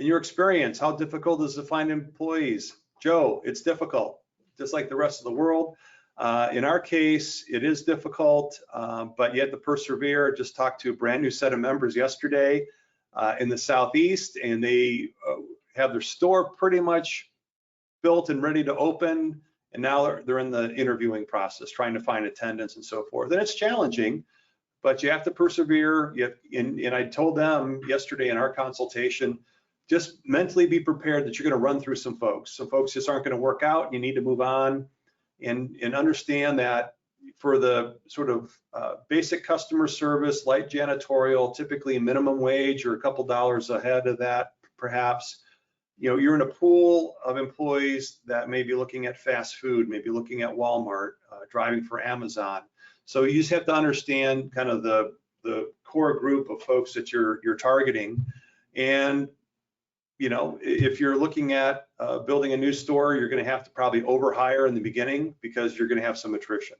In your experience, how difficult is it to find employees? Joe, it's difficult, just like the rest of the world. In our case, it is difficult, but you have to persevere. Just talked to a brand new set of members yesterday in the Southeast, and they have their store pretty much built and ready to open. And now they're in the interviewing process, trying to find attendants and so forth. And it's challenging, but you have to persevere. And I told them yesterday in our consultation, just mentally be prepared that you're going to run through some folks. Some folks just aren't going to work out. You need to move on, and understand that for the sort of basic customer service, light janitorial, typically minimum wage or a couple dollars ahead of that, perhaps. You're in a pool of employees that may be looking at fast food, maybe looking at Walmart, driving for Amazon. So you just have to understand kind of the core group of folks that you're targeting. And if you're looking at building a new store, you're going to have to probably overhire in the beginning because you're going to have some attrition.